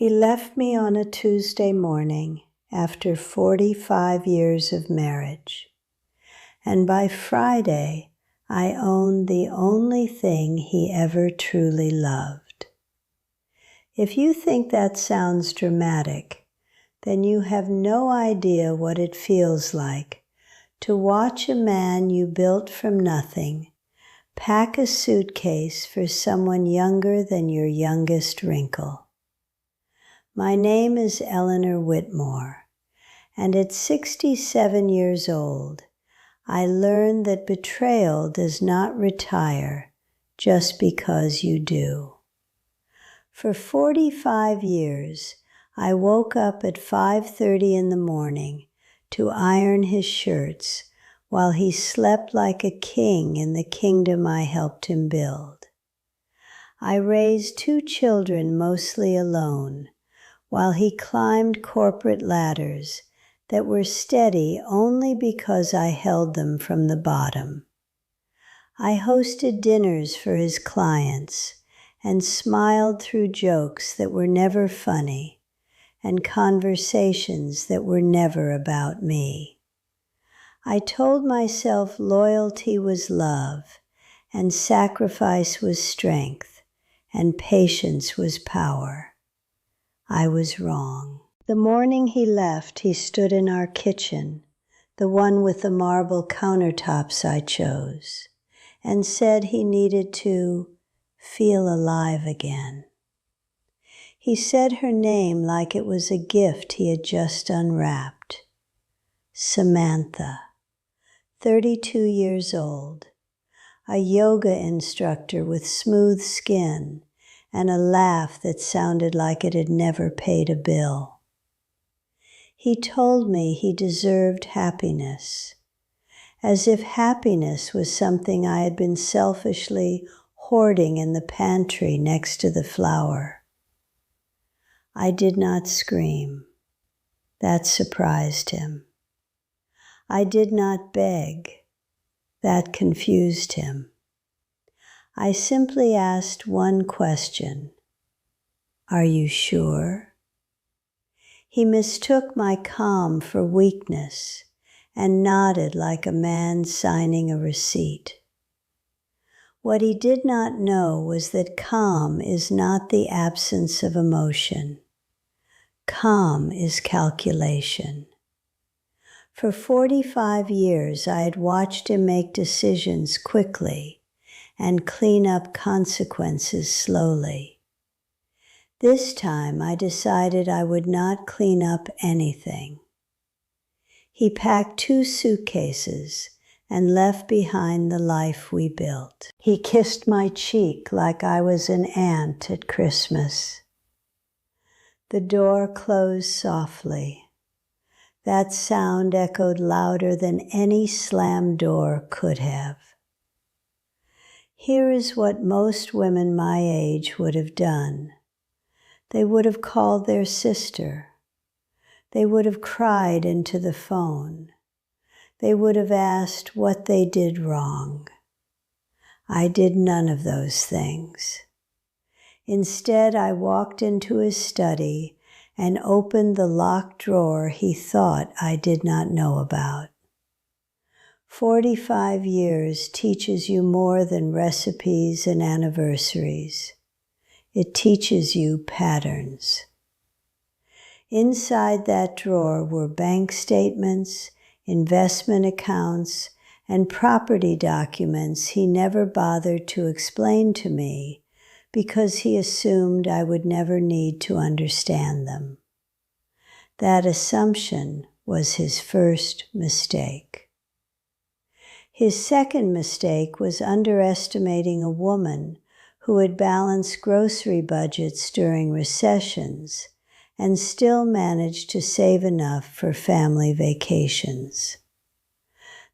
He left me on a Tuesday morning after 45 years of marriage, and by Friday I owned the only thing he ever truly loved. If you think that sounds dramatic, then you have no idea what it feels like to watch a man you built from nothing pack a suitcase for someone younger than your youngest wrinkle. My name is Eleanor Whitmore, and at 67 years old, I learned that betrayal does not retire just because you do. For 45 years, I woke up at 5:30 in the morning to iron his shirts while he slept like a king in the kingdom I helped him build. I raised 2 children mostly alone, while he climbed corporate ladders that were steady only because I held them from the bottom. I hosted dinners for his clients and smiled through jokes that were never funny and conversations that were never about me. I told myself loyalty was love, and sacrifice was strength, and patience was power. I was wrong. The morning he left, he stood in our kitchen, the one with the marble countertops I chose, and said he needed to feel alive again. He said her name like it was a gift he had just unwrapped. Samantha, 32 years old, a yoga instructor with smooth skin and a laugh that sounded like it had never paid a bill. He told me he deserved happiness, as if happiness was something I had been selfishly hoarding in the pantry next to the flour. I did not scream. That surprised him. I did not beg. That confused him. I simply asked one question. Are you sure? He mistook my calm for weakness and nodded like a man signing a receipt. What he did not know was that calm is not the absence of emotion. Calm is calculation. For 45 years, I had watched him make decisions quickly and clean up consequences slowly. This time, I decided I would not clean up anything. He packed 2 suitcases and left behind the life we built. He kissed my cheek like I was an aunt at Christmas. The door closed softly. That sound echoed louder than any slammed door could have. Here is what most women my age would have done. They would have called their sister. They would have cried into the phone. They would have asked what they did wrong. I did none of those things. Instead, I walked into his study and opened the locked drawer he thought I did not know about. 45 years teaches you more than recipes and anniversaries. It teaches you patterns. Inside that drawer were bank statements, investment accounts, and property documents he never bothered to explain to me because he assumed I would never need to understand them. That assumption was his first mistake. His second mistake was underestimating a woman who had balanced grocery budgets during recessions and still managed to save enough for family vacations.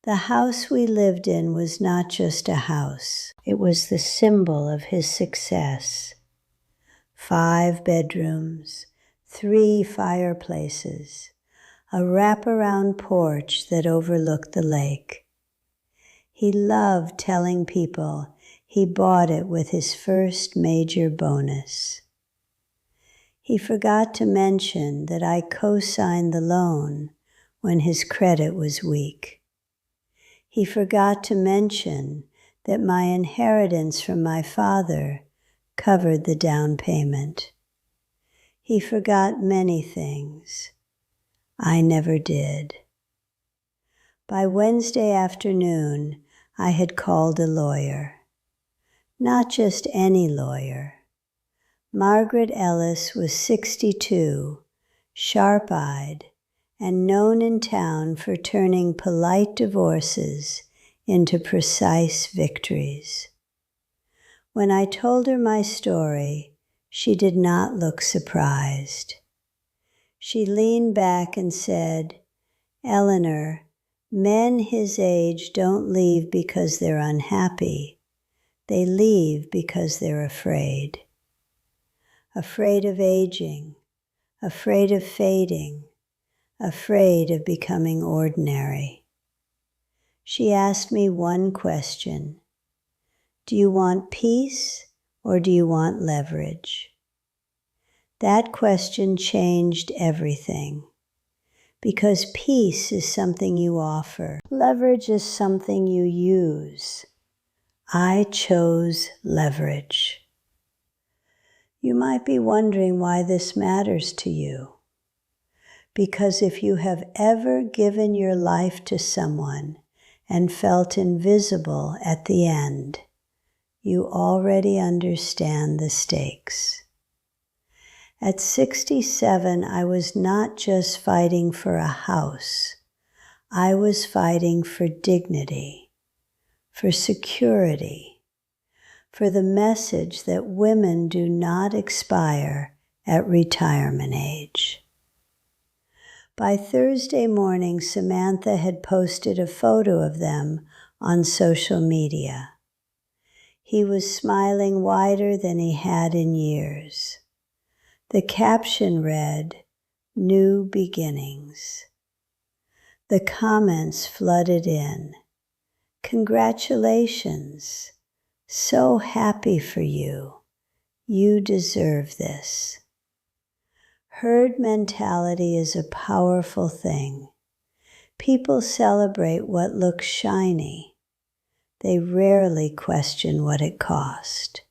The house we lived in was not just a house. It was the symbol of his success. 5 bedrooms, 3 fireplaces, a wraparound porch that overlooked the lake. He loved telling people he bought it with his first major bonus. He forgot to mention that I co-signed the loan when his credit was weak. He forgot to mention that my inheritance from my father covered the down payment. He forgot many things. I never did. By Wednesday afternoon, I had called a lawyer. Not just any lawyer. Margaret Ellis was 62, sharp-eyed, and known in town for turning polite divorces into precise victories. When I told her my story, she did not look surprised. She leaned back and said, "Eleanor, men his age don't leave because they're unhappy. They leave because they're afraid. Afraid of aging, afraid of fading, afraid of becoming ordinary." She asked me one question. Do you want peace or do you want leverage? That question changed everything. Because peace is something you offer. Leverage is something you use. I chose leverage. You might be wondering why this matters to you. Because if you have ever given your life to someone and felt invisible at the end, you already understand the stakes. At 67, I was not just fighting for a house. I was fighting for dignity, for security, for the message that women do not expire at retirement age. By Thursday morning, Samantha had posted a photo of them on social media. He was smiling wider than he had in years. The caption read, "New beginnings." The comments flooded in. "Congratulations. So happy for you. You deserve this." Herd mentality is a powerful thing. People celebrate what looks shiny. They rarely question what it cost.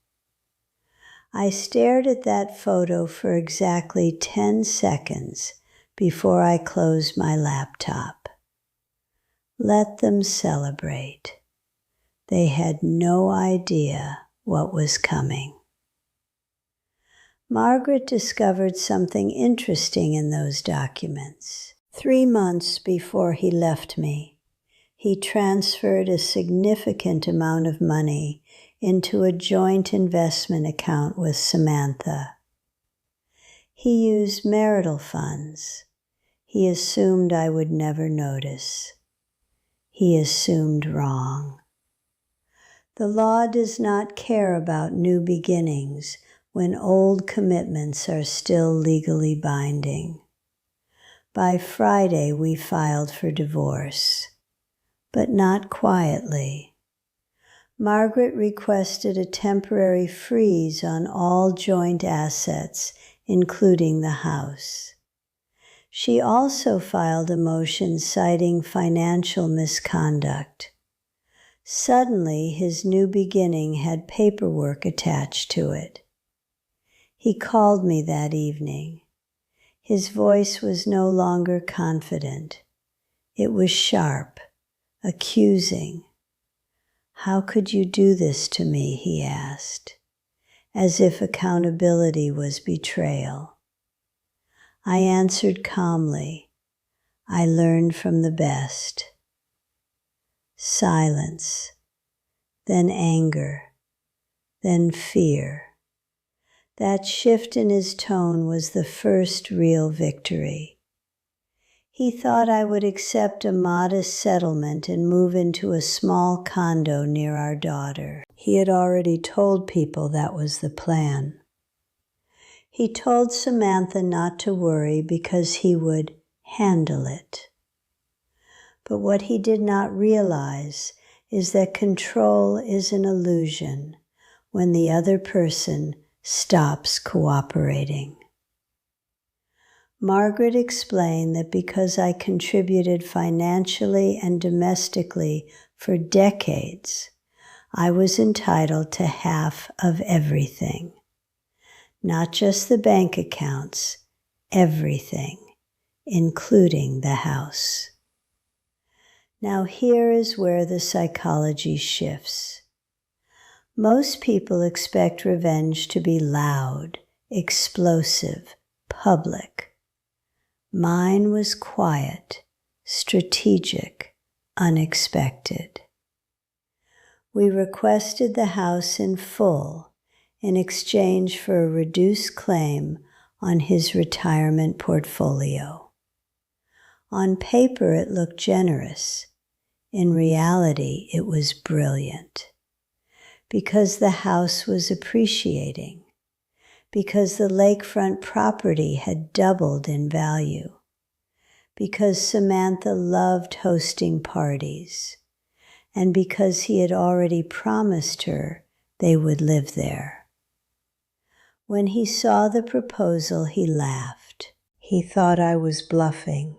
I stared at that photo for exactly 10 seconds before I closed my laptop. Let them celebrate. They had no idea what was coming. Margaret discovered something interesting in those documents. 3 months before he left me, he transferred a significant amount of money into a joint investment account with Samantha. He used marital funds. He assumed I would never notice. He assumed wrong. The law does not care about new beginnings when old commitments are still legally binding. By Friday, we filed for divorce, but not quietly. Margaret requested a temporary freeze on all joint assets, including the house. She also filed a motion citing financial misconduct. Suddenly, his new beginning had paperwork attached to it. He called me that evening. His voice was no longer confident. It was sharp, accusing. "How could you do this to me?" he asked, as if accountability was betrayal. I answered calmly, "I learned from the best." Silence, then anger, then fear. That shift in his tone was the first real victory. He thought I would accept a modest settlement and move into a small condo near our daughter. He had already told people that was the plan. He told Samantha not to worry because he would handle it. But what he did not realize is that control is an illusion when the other person stops cooperating. Margaret explained that because I contributed financially and domestically for decades, I was entitled to half of everything. Not just the bank accounts, everything, including the house. Now here is where the psychology shifts. Most people expect revenge to be loud, explosive, public. Mine was quiet, strategic, unexpected. We requested the house in full in exchange for a reduced claim on his retirement portfolio. On paper, it looked generous. In reality, it was brilliant. Because the house was appreciating. Because the lakefront property had doubled in value. Because Samantha loved hosting parties. And because he had already promised her they would live there. When he saw the proposal, he laughed. He thought I was bluffing.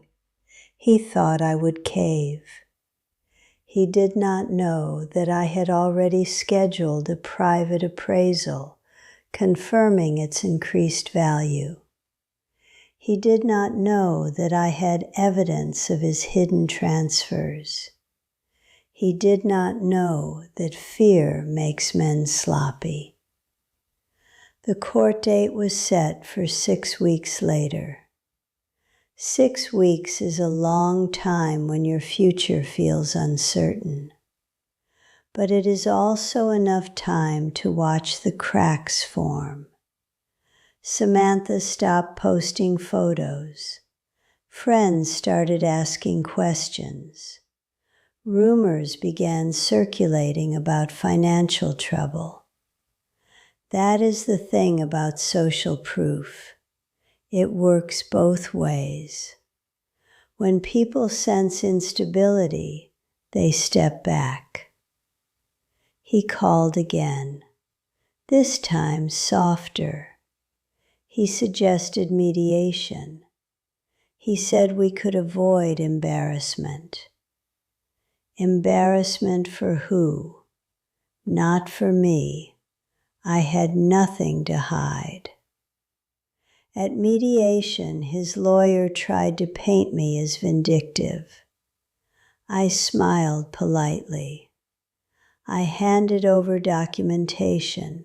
He thought I would cave. He did not know that I had already scheduled a private appraisal confirming its increased value. He did not know that I had evidence of his hidden transfers. He did not know that fear makes men sloppy. The court date was set for 6 weeks later. 6 weeks is a long time when your future feels uncertain. But it is also enough time to watch the cracks form. Samantha stopped posting photos. Friends started asking questions. Rumors began circulating about financial trouble. That is the thing about social proof. It works both ways. When people sense instability, they step back. He called again, this time softer. He suggested mediation. He said we could avoid embarrassment. Embarrassment for who? Not for me. I had nothing to hide. At mediation, his lawyer tried to paint me as vindictive. I smiled politely. I handed over documentation,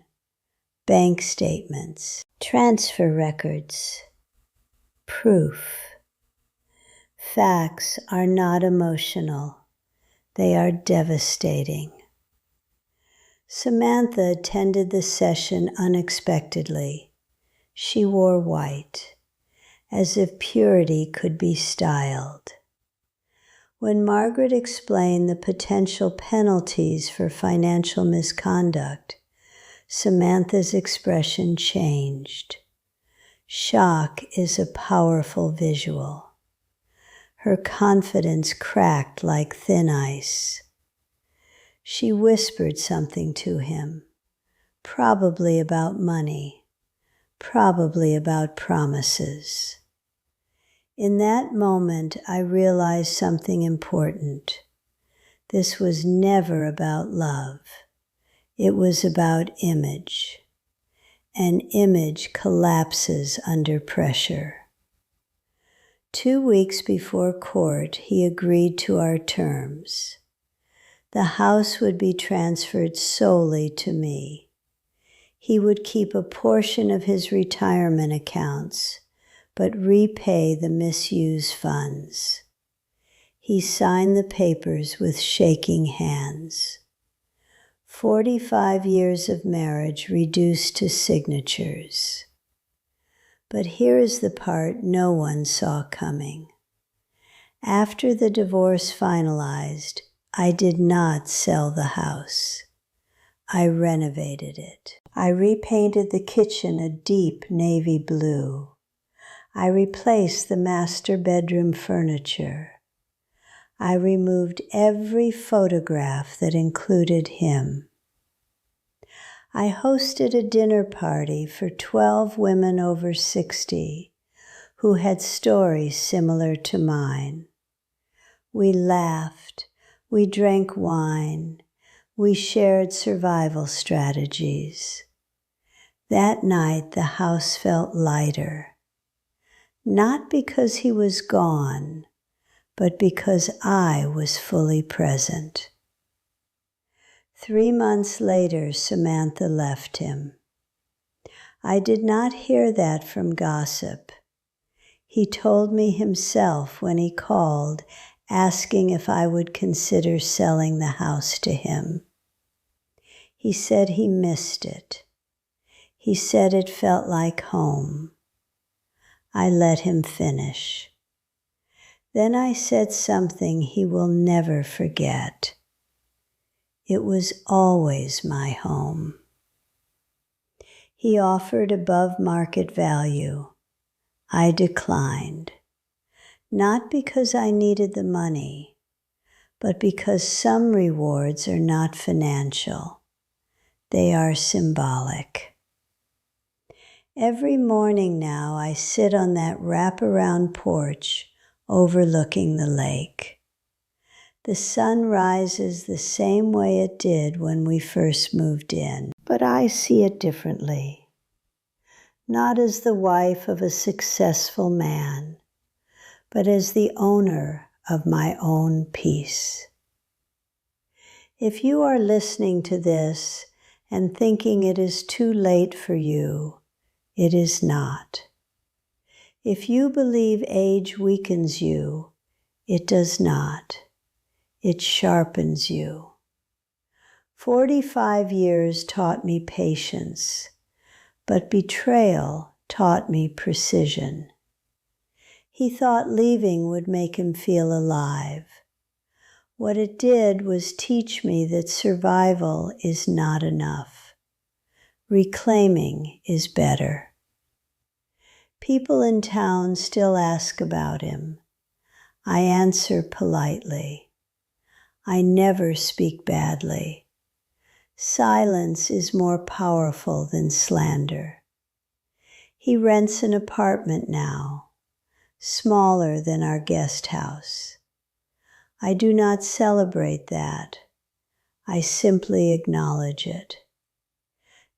bank statements, transfer records, proof. Facts are not emotional. They are devastating. Samantha attended the session unexpectedly. She wore white, as if purity could be styled. When Margaret explained the potential penalties for financial misconduct, Samantha's expression changed. Shock is a powerful visual. Her confidence cracked like thin ice. She whispered something to him, probably about money, probably about promises. In that moment, I realized something important. This was never about love. It was about image. An image collapses under pressure. 2 weeks before court, he agreed to our terms. The house would be transferred solely to me. He would keep a portion of his retirement accounts, but repay the misused funds. He signed the papers with shaking hands. 45 years of marriage reduced to signatures. But here is the part no one saw coming. After the divorce finalized, I did not sell the house. I renovated it. I repainted the kitchen a deep navy blue. I replaced the master bedroom furniture. I removed every photograph that included him. I hosted a dinner party for 12 women over 60 who had stories similar to mine. We laughed, we drank wine, we shared survival strategies. That night the house felt lighter, not because he was gone, but because I was fully present. 3 months later, Samantha left him. I did not hear that from gossip. He told me himself when he called, asking if I would consider selling the house to him. He said he missed it. He said it felt like home. I let him finish. Then I said something he will never forget. It was always my home. He offered above market value. I declined, not because I needed the money, but because some rewards are not financial. They are symbolic. Every morning now I sit on that wraparound porch overlooking the lake. The sun rises the same way it did when we first moved in, but I see it differently. Not as the wife of a successful man, but as the owner of my own peace. If you are listening to this and thinking it is too late for you, it is not. If you believe age weakens you, it does not. It sharpens you. 45 years taught me patience, but betrayal taught me precision. He thought leaving would make him feel alive. What it did was teach me that survival is not enough. Reclaiming is better. People in town still ask about him. I answer politely. I never speak badly. Silence is more powerful than slander. He rents an apartment now, smaller than our guest house. I do not celebrate that. I simply acknowledge it.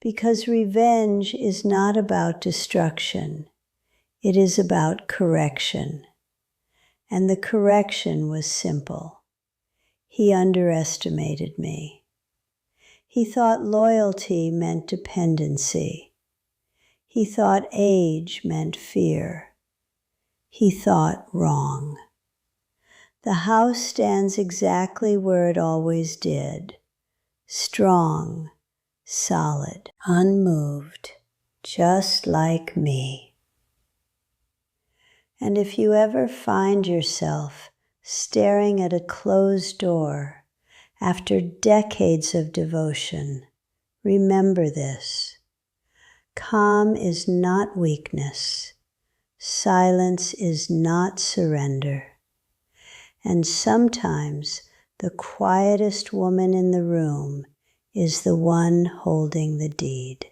Because revenge is not about destruction. It is about correction. And the correction was simple. He underestimated me. He thought loyalty meant dependency. He thought age meant fear. He thought wrong. The house stands exactly where it always did. Strong, solid, unmoved, just like me. And if you ever find yourself staring at a closed door after decades of devotion, remember this. Calm is not weakness. Silence is not surrender. And sometimes the quietest woman in the room is the one holding the deed.